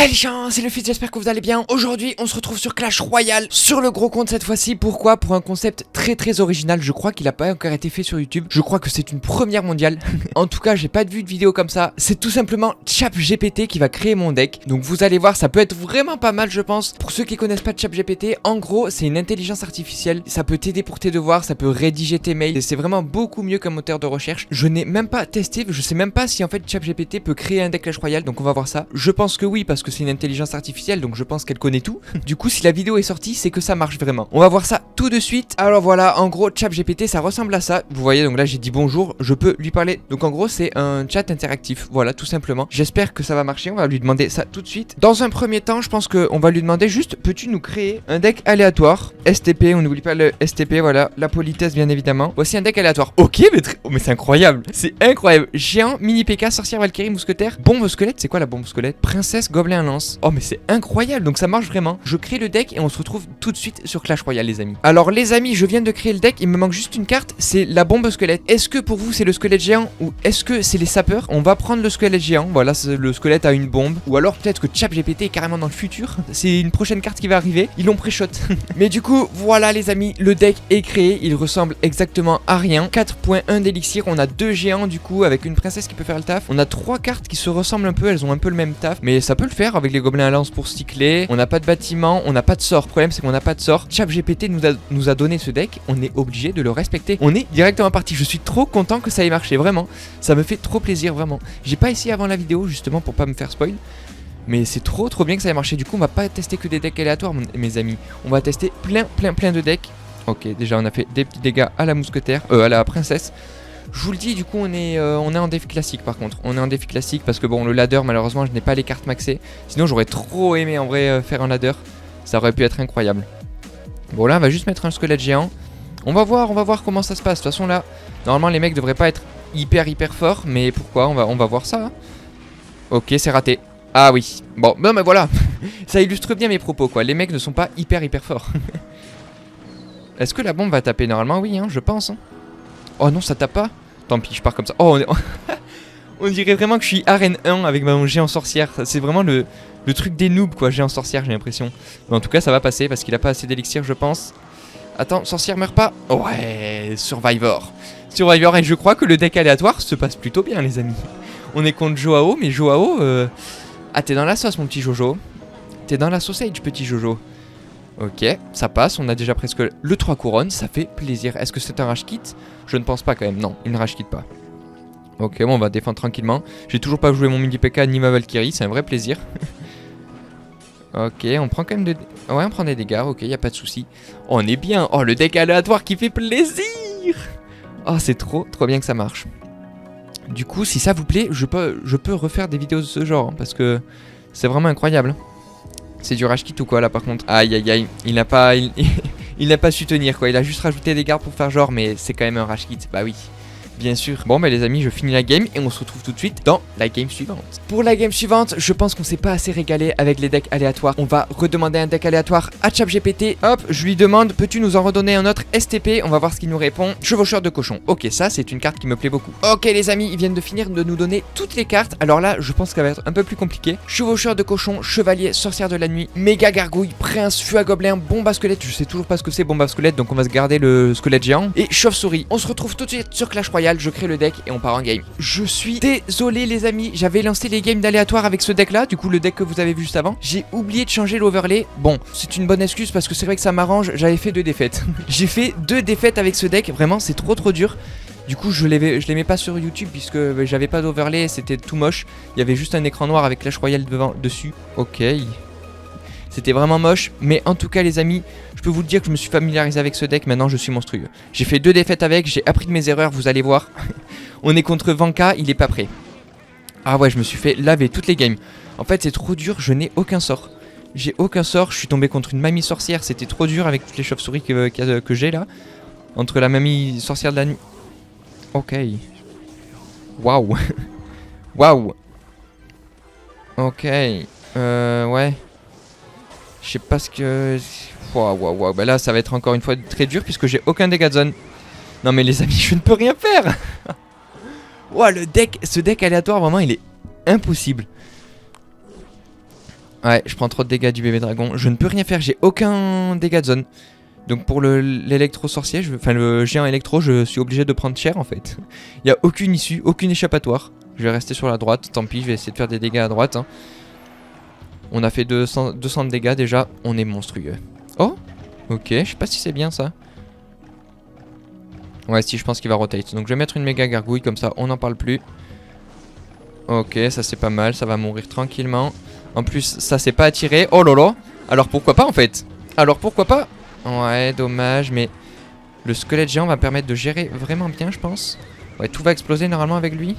Salut les gens, c'est Luffy, j'espère que vous allez bien. Aujourd'hui on se retrouve sur Clash Royale, sur le gros compte cette fois-ci. Pourquoi? Pour un concept très original. Je crois qu'il a pas encore été fait sur YouTube. Je crois que c'est une première mondiale. En tout cas j'ai pas vu de vidéo comme ça. C'est tout simplement ChatGPT qui va créer mon deck. Donc vous allez voir, ça peut être vraiment pas mal je pense. Pour ceux qui connaissent pas ChatGPT, en gros c'est une intelligence artificielle. Ça peut t'aider pour tes devoirs, ça peut rédiger tes mails. C'est vraiment beaucoup mieux qu'un moteur de recherche. Je n'ai même pas testé, je sais même pas si en fait ChatGPT peut créer un deck Clash Royale. Donc on va voir ça. Je pense que oui parce que c'est une intelligence artificielle, donc je pense qu'elle connaît tout. Du coup si la vidéo est sortie c'est que ça marche vraiment. On va voir ça tout de suite. Alors voilà, en gros ChatGPT ça ressemble à ça. Vous voyez, donc là j'ai dit bonjour, je peux lui parler. Donc en gros c'est un chat interactif, voilà tout simplement. J'espère que ça va marcher, on va lui demander ça tout de suite. Dans un premier temps je pense qu'on va lui demander juste, peux-tu nous créer un deck aléatoire STP, on n'oublie pas le STP, voilà, la politesse bien évidemment. Voici un deck aléatoire. Ok, mais c'est incroyable, c'est incroyable. Géant, mini PK, sorcière, Valkyrie, mousquetaire, bombe squelette. C'est quoi la bombe squelette? Princesse, gobelin, lance. Oh mais c'est incroyable, donc ça marche vraiment. Je crée le deck et on se retrouve tout de suite sur Clash Royale les amis. Alors les amis, je viens de créer le deck, il me manque juste une carte, c'est la bombe squelette. Est-ce que pour vous c'est le squelette géant ou est-ce que c'est les sapeurs? On va prendre le squelette géant, voilà, le squelette a une bombe. Ou alors peut-être que ChatGPT est carrément dans le futur, c'est une prochaine carte qui va arriver, ils l'ont pré-shot. Mais du coup, voilà les amis, le deck est créé, il ressemble exactement à rien. 4.1 d'élixir, on a 2 géants du coup avec une princesse qui peut faire le taf. On a 3 cartes qui se ressemblent un peu, elles ont un peu le même taf, mais ça peut le faire avec les gobelins à lance pour cycler. On n'a pas de bâtiment, on n'a pas de sort. Le problème c'est qu'on n'a pas de sort. ChatGPT nous a donné ce deck, on est obligé de le respecter. On est directement parti. Je suis trop content que ça ait marché, vraiment. Ça me fait trop plaisir, vraiment. J'ai pas essayé avant la vidéo justement pour pas me faire spoil. Mais c'est trop bien que ça ait marché. Du coup on va pas tester que des decks aléatoires mes amis. On va tester plein de decks. Ok, déjà on a fait des petits dégâts à la mousquetaire, à la princesse. Je vous le dis, du coup on est en défi classique par contre. On est en défi classique parce que bon, le ladder malheureusement je n'ai pas les cartes maxées. Sinon j'aurais trop aimé en vrai faire un ladder. Ça aurait pu être incroyable. Bon là on va juste mettre un squelette géant. On va voir comment ça se passe. De toute façon là, normalement les mecs devraient pas être hyper forts. Mais pourquoi, on va voir ça hein. Ok, c'est raté. Ah oui, bon, non mais voilà. Ça illustre bien mes propos quoi. Les mecs ne sont pas hyper forts. Est-ce que la bombe va taper? Normalement oui hein, je pense hein. Oh non ça tape pas. Tant pis, je pars comme ça. Oh on dirait vraiment que je suis arène 1 avec mon géant sorcière. C'est vraiment le truc des noobs quoi, géant sorcière j'ai l'impression. Mais en tout cas ça va passer parce qu'il a pas assez d'élixir je pense. Attends, sorcière meurt pas. Ouais, Survivor. Et je crois que le deck aléatoire se passe plutôt bien les amis. On est contre Joao, mais Joao... Ah t'es dans la sauce mon petit Jojo. T'es dans la sausage petit Jojo. Ok, ça passe, on a déjà presque le 3 couronnes, ça fait plaisir. Est-ce que c'est un rage kit? Je ne pense pas quand même, non, il ne rage kit pas. Ok, bon on va défendre tranquillement. J'ai toujours pas joué mon mini PK ni ma Valkyrie, c'est un vrai plaisir. Ok, on prend quand même de... Ouais, on prend des dégâts, ok, y a pas de souci. Oh, on est bien, oh le deck aléatoire qui fait plaisir. Oh c'est trop bien que ça marche. Du coup, si ça vous plaît, je peux refaire des vidéos de ce genre, hein, parce que c'est vraiment incroyable. C'est du rage kit ou quoi là par contre? Aïe, il n'a pas su tenir quoi, il a juste rajouté des gardes pour faire genre, mais c'est quand même un rage kit, bah oui. Bien sûr. Bon bah les amis, je finis la game et on se retrouve tout de suite dans la game suivante. Pour la game suivante, je pense qu'on s'est pas assez régalé avec les decks aléatoires. On va redemander un deck aléatoire à ChatGPT. Hop, je lui demande, peux-tu nous en redonner un autre STP? On va voir ce qu'il nous répond. Chevaucheur de cochon. Ok, ça c'est une carte qui me plaît beaucoup. Ok les amis, ils viennent de finir de nous donner toutes les cartes. Alors là, je pense qu'elle va être un peu plus compliquée. Chevaucheur de cochon, chevalier, sorcière de la nuit, méga gargouille, prince, feu à gobelin, bombe à squelette. Je sais toujours pas ce que c'est bombe à squelette, donc on va se garder le squelette géant. Et chauve-souris. On se retrouve tout de suite sur Clash Royale. Je crée le deck et on part en game. Je suis désolé les amis, j'avais lancé les games d'aléatoire avec ce deck là, du coup le deck que vous avez vu juste avant. J'ai oublié de changer l'overlay. Bon, c'est une bonne excuse parce que c'est vrai que ça m'arrange, j'avais fait 2 défaites. J'ai fait 2 défaites avec ce deck, vraiment c'est trop dur. Du coup je les mets pas sur YouTube puisque j'avais pas d'overlay, c'était tout moche. Il y avait juste un écran noir avec Clash Royale dessus. Ok. C'était vraiment moche, mais en tout cas les amis, je peux vous le dire que je me suis familiarisé avec ce deck, maintenant je suis monstrueux. J'ai fait 2 défaites avec, j'ai appris de mes erreurs, vous allez voir. On est contre Vanka, il est pas prêt. Ah ouais, je me suis fait laver toutes les games. En fait c'est trop dur, je n'ai aucun sort. J'ai aucun sort, je suis tombé contre une mamie sorcière, c'était trop dur avec toutes les chauves-souris que j'ai là. Entre la mamie sorcière de la nuit... Ok. Waouh. Waouh. Ok. Ouais. Je sais pas ce que... Waouh. Bah là ça va être encore une fois très dur puisque j'ai aucun dégât de zone. Non mais les amis, je ne peux rien faire. Ouah, ce deck aléatoire vraiment il est impossible. Ouais, je prends trop de dégâts du bébé dragon. Je ne peux rien faire, j'ai aucun dégât de zone. Donc pour l'électro-sorcier, enfin le géant électro, je suis obligé de prendre cher en fait. Il n'y a aucune issue, aucune échappatoire. Je vais rester sur la droite, tant pis, je vais essayer de faire des dégâts à droite. Hein. On a fait 200 de dégâts déjà, on est monstrueux. Oh, ok, je sais pas si c'est bien ça. Ouais, si, je pense qu'il va rotate. Donc je vais mettre une méga gargouille, comme ça on n'en parle plus. Ok, ça c'est pas mal, ça va mourir tranquillement. En plus, ça c'est pas attiré. Oh lolo. Alors pourquoi pas en fait? Alors pourquoi pas? Ouais, dommage, mais le squelette géant va me permettre de gérer vraiment bien, je pense. Ouais, tout va exploser normalement avec lui.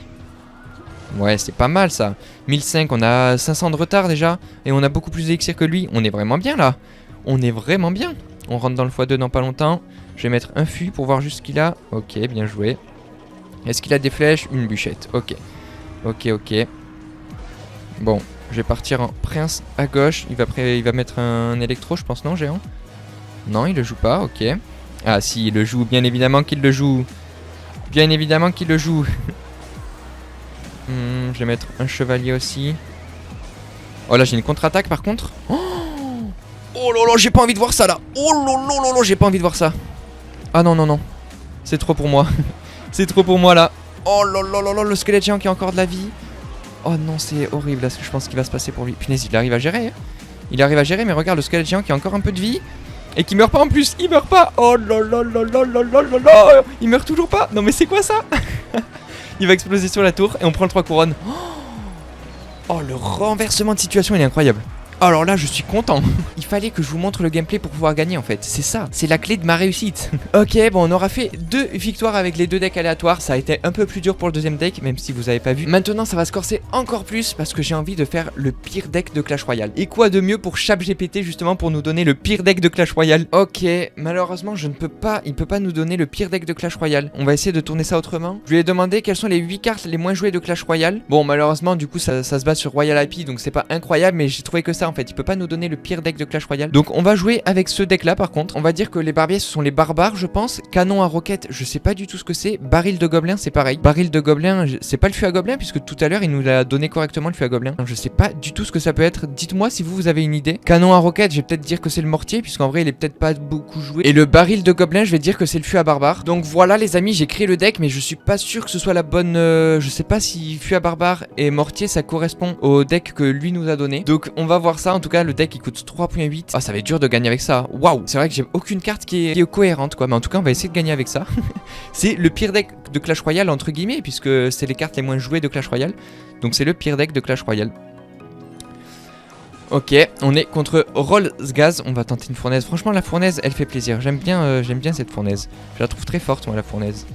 Ouais, c'est pas mal ça. 1005, on a 500 de retard déjà. Et on a beaucoup plus d'élixir que lui. On est vraiment bien là. On est vraiment bien. On rentre dans le x2 dans pas longtemps. Je vais mettre un fût pour voir juste ce qu'il a. Ok, bien joué. Est-ce qu'il a des flèches? Une bûchette. Ok. Ok, ok. Bon, je vais partir en prince à gauche. Il va mettre un électro, je pense, non, géant? Non, il le joue pas, ok. Ah si, il le joue, bien évidemment qu'il le joue. Bien évidemment qu'il le joue. Je vais mettre un chevalier aussi. Oh là, j'ai une contre-attaque par contre. Oh là là, j'ai pas envie de voir ça là. Oh là là là là, j'ai pas envie de voir ça. Ah non, non, non. C'est trop pour moi. C'est trop pour moi là. Oh là là là là, le squelette géant qui a encore de la vie. Oh non, c'est horrible là ce que je pense qu'il va se passer pour lui. Punaise, il arrive à gérer. Hein. Il arrive à gérer, mais regarde le squelette géant qui a encore un peu de vie. Et qui meurt pas en plus, il meurt pas. Oh là là là là là là là là. Il meurt toujours pas. Non mais c'est quoi ça? Il va exploser sur la tour et on prend le 3 couronnes. Oh le renversement de situation, il est incroyable. Alors là, je suis content. Il fallait que je vous montre le gameplay pour pouvoir gagner en fait. C'est ça, c'est la clé de ma réussite. Ok, bon, on aura fait 2 victoires avec les 2 decks aléatoires. Ça a été un peu plus dur pour le deuxième deck, même si vous avez pas vu. Maintenant, ça va se corser encore plus parce que j'ai envie de faire le pire deck de Clash Royale. Et quoi de mieux pour ChatGPT justement pour nous donner le pire deck de Clash Royale? Ok, malheureusement, je ne peux pas. Il peut pas nous donner le pire deck de Clash Royale. On va essayer de tourner ça autrement. Je lui ai demandé quelles sont les 8 cartes les moins jouées de Clash Royale. Bon, malheureusement, du coup, ça se base sur Royal IP, donc c'est pas incroyable, mais j'ai trouvé que ça en fait. Il peut pas nous donner le pire deck de Clash Royale. Donc on va jouer avec ce deck là par contre. On va dire que les barbiers ce sont les barbares je pense. Canon à roquette je sais pas du tout ce que c'est. Baril de gobelin c'est pareil. Baril de gobelin c'est pas le fût à gobelin puisque tout à l'heure il nous l'a donné correctement le fût à gobelin. Je sais pas du tout ce que ça peut être. Dites-moi si vous avez une idée. Canon à roquette je vais peut-être dire que c'est le mortier puisqu'en vrai il est peut-être pas beaucoup joué. Et le baril de gobelin je vais dire que c'est le fût à barbare. Donc voilà les amis, j'ai créé le deck mais je suis pas sûr que ce soit la bonne... je sais pas si fût à barbare et mortier ça correspond au deck que lui nous a donné. Donc on va voir ça. En tout cas le deck il coûte 3.8. Ah ça va être dur de gagner avec ça. Waouh. C'est vrai que j'ai aucune carte qui est cohérente quoi. Mais en tout cas on va essayer de gagner avec ça. C'est le pire deck de Clash Royale entre guillemets puisque c'est les cartes les moins jouées de Clash Royale. Donc c'est le pire deck de Clash Royale. Ok, on est contre Rollsgaz. On va tenter une fournaise. Franchement la fournaise elle fait plaisir. J'aime bien cette fournaise. Je la trouve très forte moi la fournaise.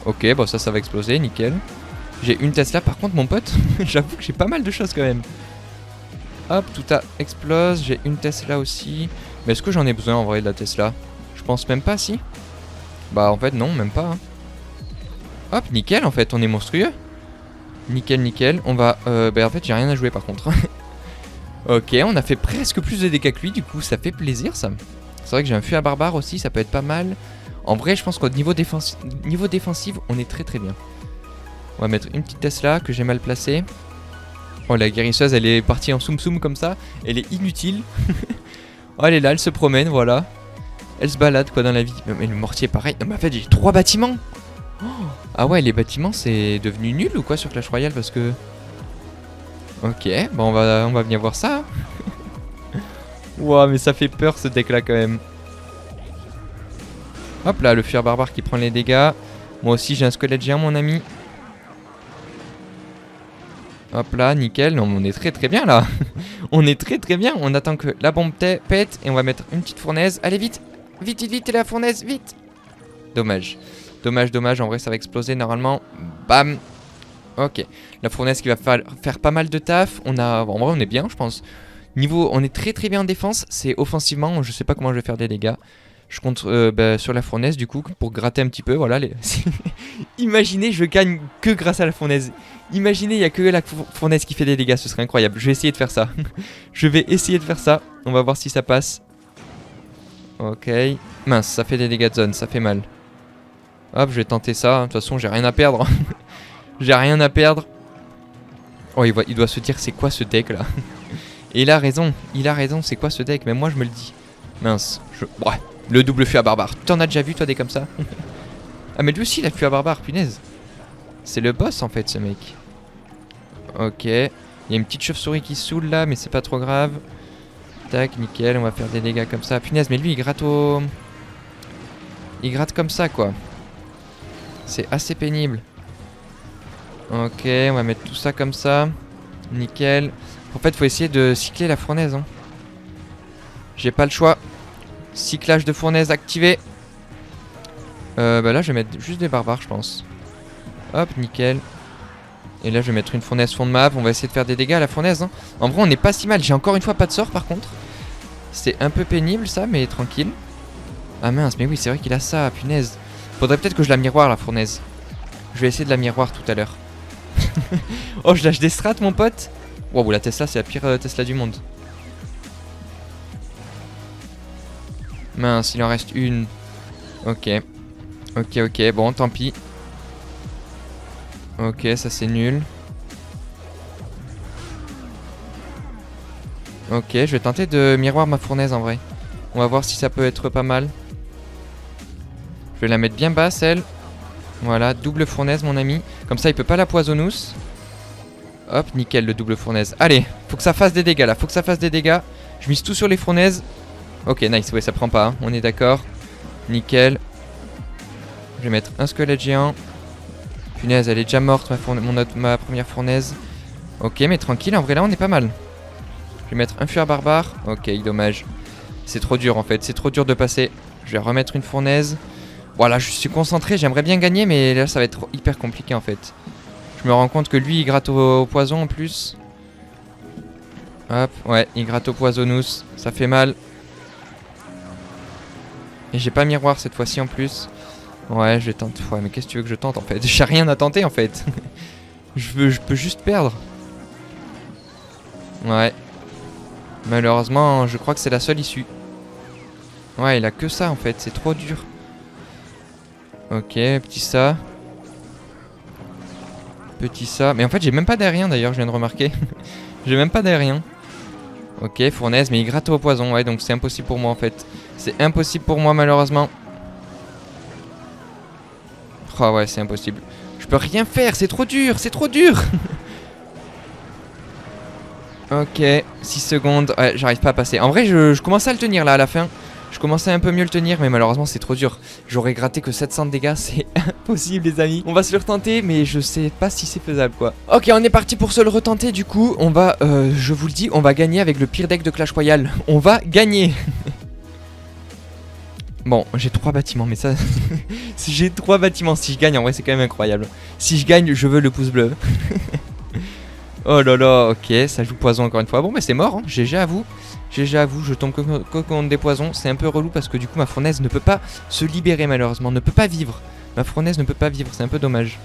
Ok, bon ça va exploser, nickel. J'ai une Tesla par contre mon pote. J'avoue que j'ai pas mal de choses quand même. Hop, tout a explose. J'ai une Tesla aussi. Mais est-ce que j'en ai besoin en vrai de la Tesla? Je pense même pas, si. Bah en fait non, même pas. Hein. Hop, nickel en fait, on est monstrueux. Nickel, nickel. On va... bah en fait j'ai rien à jouer par contre. Ok, on a fait presque plus de dégâts que lui, du coup ça fait plaisir ça. C'est vrai que j'ai un fût à barbare aussi, ça peut être pas mal. En vrai je pense qu'au niveau défensif, on est très très bien. On va mettre une petite Tesla que j'ai mal placée. Oh la guérisseuse elle est partie en soum soum comme ça. Elle est inutile. Oh elle est là, elle se promène, voilà. Elle se balade quoi dans la vie. Mais le mortier pareil. Non mais en fait j'ai 3 bâtiments. Oh. Ah ouais les bâtiments c'est devenu nul ou quoi sur Clash Royale parce que... Ok, bon on va venir voir ça. Ouah mais ça fait peur ce deck là quand même. Hop là le fût barbare qui prend les dégâts. Moi aussi j'ai un squelette géant mon ami. Hop là, nickel, non, on est très très bien là. On est très très bien, on attend que la bombe pète et on va mettre une petite fournaise. Allez vite, vite, vite, vite, et la fournaise, vite. Dommage, dommage, dommage, en vrai ça va exploser normalement. Bam. Ok, la fournaise qui va faire pas mal de taf. En vrai on est bien je pense. Niveau, on est très très bien en défense. C'est offensivement, je sais pas comment je vais faire des dégâts. Je compte sur la fournaise du coup pour gratter un petit peu, voilà. Imaginez je gagne que grâce à la fournaise. Imaginez il n'y a que la fournaise qui fait des dégâts, ce serait incroyable. Je vais essayer de faire ça. Je vais essayer de faire ça. On va voir si ça passe. Ok. Mince, ça fait des dégâts de zone, ça fait mal. Hop, je vais tenter ça. De toute façon j'ai rien à perdre. J'ai rien à perdre. Oh il doit se dire c'est quoi ce deck là. Et il a raison, c'est quoi ce deck? Même moi je me le dis. Mince, ouais, le double feu à barbare. T'en as déjà vu toi des comme ça? Ah mais lui aussi il a feu à barbare, punaise. C'est le boss en fait ce mec. Ok, il y a une petite chauve-souris qui saoule là, mais c'est pas trop grave. Tac, nickel, on va faire des dégâts comme ça. Punaise, mais lui il gratte au... Il gratte comme ça quoi. C'est assez pénible. Ok, on va mettre tout ça comme ça. Nickel. En fait, faut essayer de cycler la fournaise. Hein. J'ai pas le choix. Cyclage de fournaise activé. Bah là, je vais mettre juste des barbares, je pense. Hop, nickel. Et là, je vais mettre une fournaise fond de map. On va essayer de faire des dégâts à la fournaise. Hein. En vrai, on n'est pas si mal. J'ai encore une fois pas de sort, par contre. C'est un peu pénible, ça, mais tranquille. Ah mince, mais oui, c'est vrai qu'il a ça, punaise. Faudrait peut-être que je la miroire, la fournaise. Je vais essayer de la miroir tout à l'heure. Oh, je lâche des strats, mon pote. Wow, la Tesla, c'est la pire Tesla du monde. Mince, il en reste une. Ok. Ok, bon, tant pis. Ok, ça c'est nul. Ok, je vais tenter de miroir ma fournaise en vrai. On va voir si ça peut être pas mal. Je vais la mettre bien basse, elle. Voilà, double fournaise, mon ami. Comme ça, il peut pas la poisonnous. Hop, nickel, le double fournaise. Allez, faut que ça fasse des dégâts là, faut que ça fasse des dégâts. Je mise tout sur les fournaises. Ok, nice, ouais, ça prend pas, hein. On est d'accord. Nickel. Je vais mettre un squelette géant. Punaise, elle est déjà morte, ma première fournaise. Ok, mais tranquille, en vrai là, on est pas mal. Je vais mettre un fuir barbare. Ok, dommage. C'est trop dur en fait, c'est trop dur de passer. Je vais remettre une fournaise. Voilà, je suis concentré, j'aimerais bien gagner, mais là, ça va être hyper compliqué en fait. Je me rends compte que lui, il gratte au poison en plus. Hop, ouais, il gratte au poisonous. Ça fait mal. Et j'ai pas miroir cette fois-ci en plus. Ouais, je vais tenter. Ouais, mais qu'est-ce que tu veux que je tente en fait? J'ai rien à tenter en fait. Je peux juste perdre. Ouais. Malheureusement, je crois que c'est la seule issue. Ouais, il a que ça en fait, c'est trop dur. Ok, petit ça. Petit ça. Mais en fait, j'ai même pas d'aérien d'ailleurs, je viens de remarquer. J'ai même pas d'aérien. Ok, fournaise, mais il gratte au poison. Ouais, donc c'est impossible pour moi en fait. C'est impossible pour moi malheureusement. Oh ouais, c'est impossible. Je peux rien faire, c'est trop dur, c'est trop dur. Ok, 6 secondes. Ouais, j'arrive pas à passer. En vrai, je commençais à le tenir là à la fin. Je commençais un peu mieux le tenir, mais malheureusement c'est trop dur. J'aurais gratté que 700 de dégâts, c'est impossible les amis. On va se le retenter, mais je sais pas si c'est faisable quoi. Ok, on est parti pour se le retenter du coup. On va, je vous le dis, on va gagner avec le pire deck de Clash Royale. On va gagner. Bon, j'ai 3 bâtiments, mais ça... si j'ai 3 bâtiments, si je gagne, en vrai c'est quand même incroyable. Si je gagne, je veux le pouce bleu. Oh là là, ok, ça joue poison encore une fois. Bon, mais c'est mort, hein. GG à vous. GG à vous, je tombe que contre des poisons. C'est un peu relou parce que du coup ma fournaise ne peut pas se libérer malheureusement, ne peut pas vivre. Ma fournaise ne peut pas vivre, c'est un peu dommage.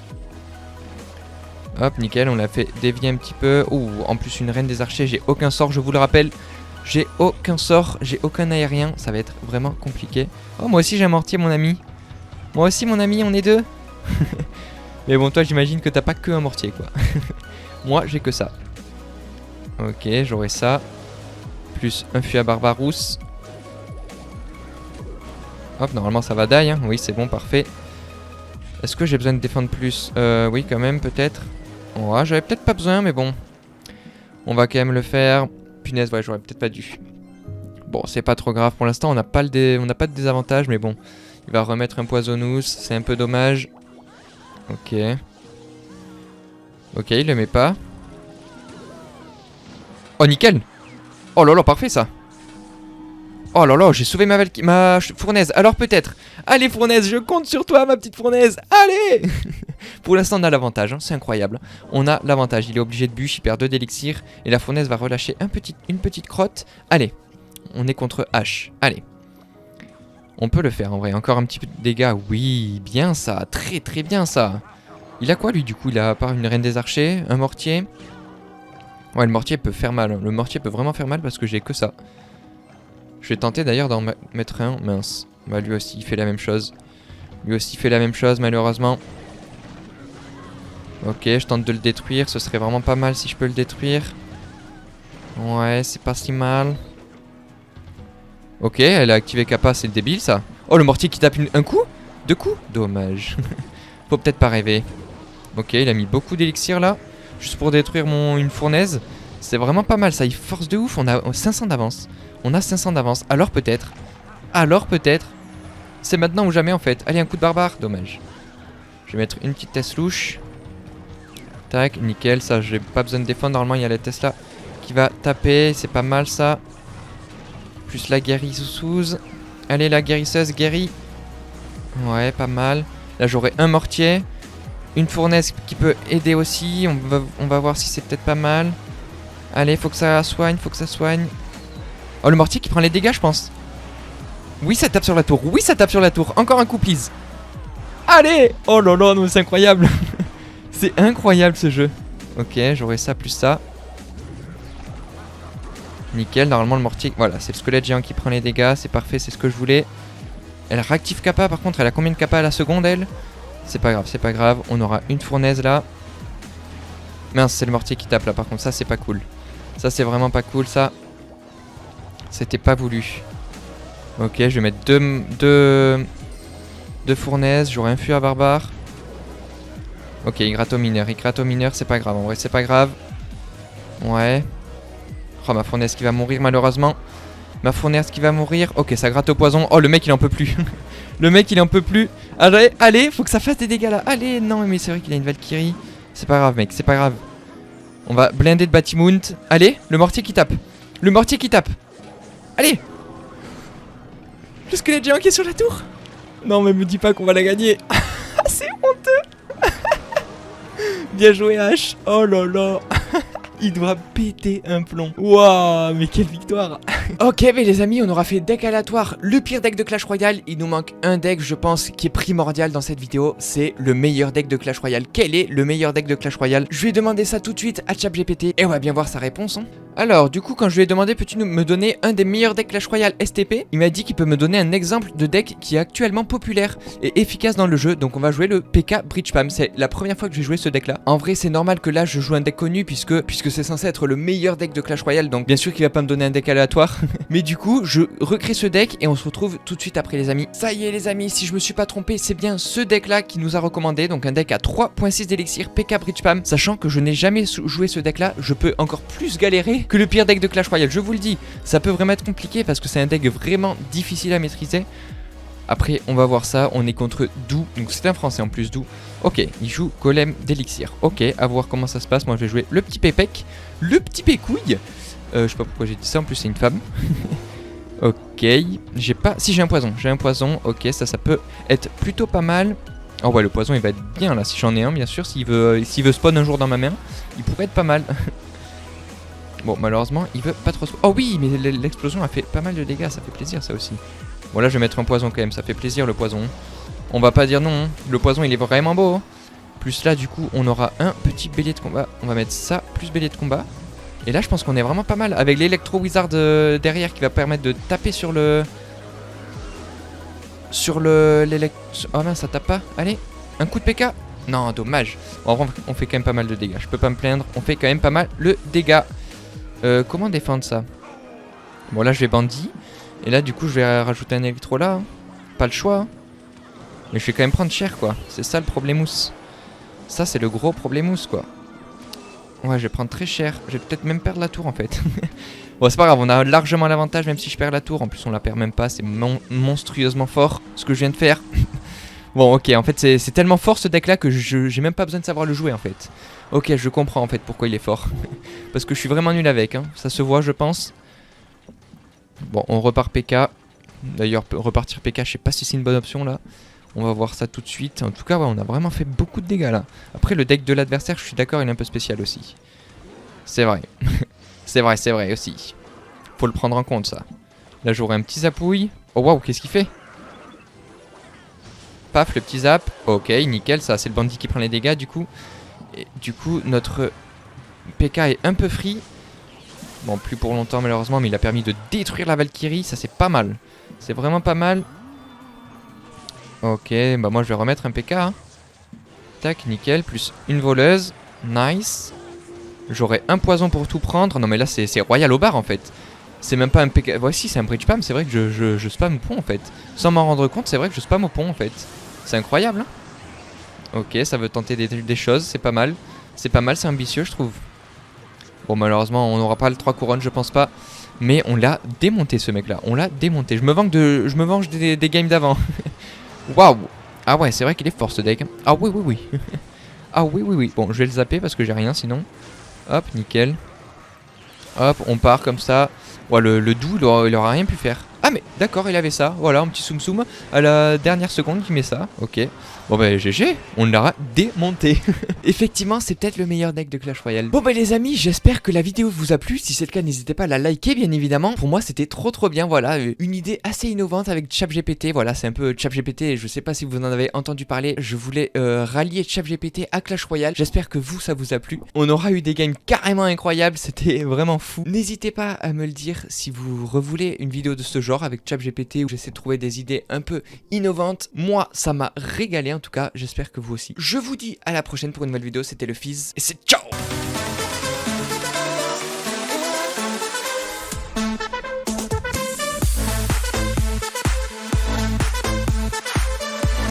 Hop, nickel, on l'a fait dévier un petit peu. Ouh, en plus une reine des archers, j'ai aucun sort, je vous le rappelle. J'ai aucun sort, j'ai aucun aérien, ça va être vraiment compliqué. Oh, moi aussi j'ai un mortier mon ami. Moi aussi mon ami, on est deux. Mais bon, toi j'imagine que t'as pas que un mortier quoi. Moi j'ai que ça. Ok, j'aurai ça. Plus un fusil à barbarousse. Hop, normalement ça va die, hein. Oui, c'est bon, parfait. Est-ce que j'ai besoin de défendre plus? Oui, quand même, peut-être. Ouais, j'avais peut-être pas besoin, mais bon. On va quand même le faire. Punaise, ouais, j'aurais peut-être pas dû. Bon, c'est pas trop grave. Pour l'instant, on n'a pas de désavantage, mais bon. Il va remettre un poisonous, c'est un peu dommage. Ok. Ok, il le met pas. Oh, nickel! Oh là là, parfait ça! Oh là là, j'ai sauvé ma fournaise. Alors peut-être. Allez fournaise, je compte sur toi ma petite fournaise. Allez. Pour l'instant on a l'avantage, hein. C'est incroyable. On a l'avantage, il est obligé de bûche, il perd 2 d'élixir. Et la fournaise va relâcher une petite crotte. Allez, on est contre H. Allez. On peut le faire en vrai, encore un petit peu de dégâts. Oui, bien ça, très très bien ça. Il a quoi lui du coup? Il a à part une reine des archers, un mortier. Ouais, le mortier peut faire mal. Le mortier peut vraiment faire mal parce que j'ai que ça. Je vais tenter d'ailleurs d'en mettre un. Mince. Bah lui aussi il fait la même chose. Lui aussi fait la même chose malheureusement. Ok, je tente de le détruire. Ce serait vraiment pas mal si je peux le détruire. Ouais, c'est pas si mal. Ok, elle a activé Kappa, c'est débile ça. Oh, le mortier qui tape un coup? Deux coups? Dommage. Faut peut-être pas rêver. Ok, il a mis beaucoup d'élixir là. Juste pour détruire une fournaise. C'est vraiment pas mal ça, il force de ouf. On a 500 d'avance. On a 500 d'avance. Alors peut-être. Alors peut-être. C'est maintenant ou jamais en fait. Allez, un coup de barbare. Dommage. Je vais mettre une petite Tesla louche. Tac, nickel. Ça, j'ai pas besoin de défendre. Normalement, il y a la Tesla qui va taper. C'est pas mal ça. Plus la guérisseuse. Allez, la guérisseuse, guérie. Ouais, pas mal. Là, j'aurai un mortier. Une fournaise qui peut aider aussi. On va voir si c'est peut-être pas mal. Allez, faut que ça soigne, faut que ça soigne. Oh, le mortier qui prend les dégâts, je pense. Oui, ça tape sur la tour. Oui, ça tape sur la tour. Encore un coup, please. Allez! Oh là là, non, c'est incroyable. C'est incroyable ce jeu. Ok, j'aurai ça plus ça. Nickel, normalement le mortier... Voilà, c'est le squelette géant qui prend les dégâts. C'est parfait, c'est ce que je voulais. Elle réactive Kappa, par contre, elle a combien de Kappa à la seconde, elle? C'est pas grave, c'est pas grave. On aura une fournaise là. Mince, c'est le mortier qui tape là, par contre, ça c'est pas cool. Ça c'est vraiment pas cool, ça. C'était pas voulu. Ok, je vais mettre deux fournaises. J'aurai un fût à barbare. Ok, il gratte au mineur. Il gratte au mineur, c'est pas grave. En vrai, c'est pas grave. Ouais. Oh, ma fournaise qui va mourir malheureusement. Ma fournaise qui va mourir. Ok, ça gratte au poison. Oh, le mec il en peut plus. Le mec il en peut plus. Allez, allez, faut que ça fasse des dégâts là. Allez, non, mais c'est vrai qu'il a une Valkyrie. C'est pas grave, mec, c'est pas grave. On va blinder de Batimount. Allez, le mortier qui tape. Le mortier qui tape. Allez. Le squelette géant qui est sur la tour. Non, mais me dis pas qu'on va la gagner. C'est honteux. Bien joué, H. Oh là là. Il doit péter un plomb. Waouh, mais quelle victoire. Ok, mais les amis, on aura fait deck aléatoire, le pire deck de Clash Royale. Il nous manque un deck, je pense, qui est primordial dans cette vidéo. C'est le meilleur deck de Clash Royale. Quel est le meilleur deck de Clash Royale? Je vais demander ça tout de suite à ChatGPT et on va bien voir sa réponse. Hein. Alors, du coup, quand je lui ai demandé, peux-tu me donner un des meilleurs decks Clash Royale STP? Il m'a dit qu'il peut me donner un exemple de deck qui est actuellement populaire et efficace dans le jeu. Donc, on va jouer le PK Bridge Spam. C'est la première fois que je vais jouer ce deck-là. En vrai, c'est normal que là, je joue un deck connu puisque c'est censé être le meilleur deck de Clash Royale. Donc, bien sûr qu'il va pas me donner un deck aléatoire. Mais du coup, je recrée ce deck et on se retrouve tout de suite après, les amis. Ça y est, les amis, si je me suis pas trompé, c'est bien ce deck-là qui nous a recommandé. Donc, un deck à 3.6 d'élixir, PK Bridge Spam. Sachant que je n'ai jamais joué ce deck-là, je peux encore plus galérer que le pire deck de Clash Royale. Je vous le dis, ça peut vraiment être compliqué parce que c'est un deck vraiment difficile à maîtriser. Après, on va voir ça. On est contre Dou. Donc, c'est un français en plus, Dou. Ok, il joue Golem d'élixir. Ok, à voir comment ça se passe. Moi, je vais jouer le petit Pépec. Le petit Pécouille. Je sais pas pourquoi j'ai dit ça. En plus, c'est une femme. Ok. J'ai pas. Si, j'ai un poison. J'ai un poison. Ok, ça peut être plutôt pas mal. Oh, ouais, le poison, il va être bien là. Si j'en ai un, bien sûr. S'il veut spawn un jour dans ma main, il pourrait être pas mal. Bon, malheureusement, il veut pas trop... Oh oui, mais l'explosion a fait pas mal de dégâts, ça fait plaisir ça aussi. Bon, là, je vais mettre un poison quand même, ça fait plaisir le poison. On va pas dire non, hein. Le poison, il est vraiment beau. Hein. Plus là, du coup, on aura un petit bélier de combat. On va mettre ça, plus bélier de combat. Et là, je pense qu'on est vraiment pas mal. Avec l'électro wizard derrière qui va permettre de taper sur le... Oh mince, ça tape pas. Allez, un coup de PK. Non, dommage. Bon, on fait quand même pas mal de dégâts. Je peux pas me plaindre, on fait quand même pas mal le dégât. Comment défendre ça? Bon, là je vais bandit. Et là du coup je vais rajouter un électro là. Hein. Pas le choix. Hein. Mais je vais quand même prendre cher quoi. C'est ça le problémous. Ça c'est le gros problémous quoi. Ouais, je vais prendre très cher. Je vais peut-être même perdre la tour en fait. Bon, c'est pas grave, on a largement l'avantage même si je perds la tour. En plus on la perd même pas. C'est monstrueusement fort ce que je viens de faire. Bon, ok, en fait c'est tellement fort ce deck là que j'ai même pas besoin de savoir le jouer en fait. Ok, je comprends en fait pourquoi il est fort. Parce que je suis vraiment nul avec, hein. Ça se voit je pense. Bon, on repart PK. D'ailleurs, repartir PK, je sais pas si c'est une bonne option là. On va voir ça tout de suite. En tout cas, ouais, on a vraiment fait beaucoup de dégâts là. Après, le deck de l'adversaire, je suis d'accord, il est un peu spécial aussi. C'est vrai. c'est vrai aussi. Faut le prendre en compte ça. Là, j'aurai un petit zapouille. Oh waouh, qu'est-ce qu'il fait? Paf, le petit zap. Ok, nickel, ça c'est le bandit qui prend les dégâts du coup. Et du coup, notre PK est un peu free. Bon, plus pour longtemps malheureusement, mais il a permis de détruire la Valkyrie. Ça c'est pas mal. C'est vraiment pas mal. Ok, bah moi je vais remettre un PK. Hein. Tac, nickel. Plus une voleuse. Nice. J'aurais un poison pour tout prendre. Non mais là c'est royal au bar en fait. C'est même pas un PK. Voici, c'est un bridge spam. C'est vrai que je spam au pont en fait. Sans m'en rendre compte, c'est vrai que je spam au pont en fait. C'est incroyable hein. Ok, ça veut tenter des choses, c'est pas mal. C'est pas mal, c'est ambitieux je trouve. Bon malheureusement on n'aura pas le 3 couronnes je pense pas. Mais on l'a démonté ce mec là, on l'a démonté. Je me venge des games d'avant. Waouh. Ah ouais c'est vrai qu'il est fort ce deck. Ah oui oui oui. Ah oui oui oui. Bon je vais le zapper parce que j'ai rien sinon. Hop nickel. Hop on part comme ça. Ouais le doux il aura rien pu faire. Ah mais d'accord il avait ça. Voilà un petit soum soum à la dernière seconde qui met ça. Ok. Bon bah GG, on l'aura démonté. Effectivement c'est peut-être le meilleur deck de Clash Royale. Bon bah les amis j'espère que la vidéo vous a plu. Si c'est le cas n'hésitez pas à la liker bien évidemment. Pour moi c'était trop bien, voilà. Une idée assez innovante avec ChatGPT. Voilà c'est un peu ChatGPT, je sais pas si vous en avez entendu parler. Je voulais rallier ChatGPT à Clash Royale. J'espère que vous ça vous a plu. On aura eu des games carrément incroyables, c'était vraiment fou. N'hésitez pas à me le dire si vous revoulez une vidéo de ce genre avec ChatGPT où j'essaie de trouver des idées un peu innovantes. Moi ça m'a régalé en tout cas, j'espère que vous aussi. Je vous dis à la prochaine pour une nouvelle vidéo, c'était le Fizz et c'est ciao.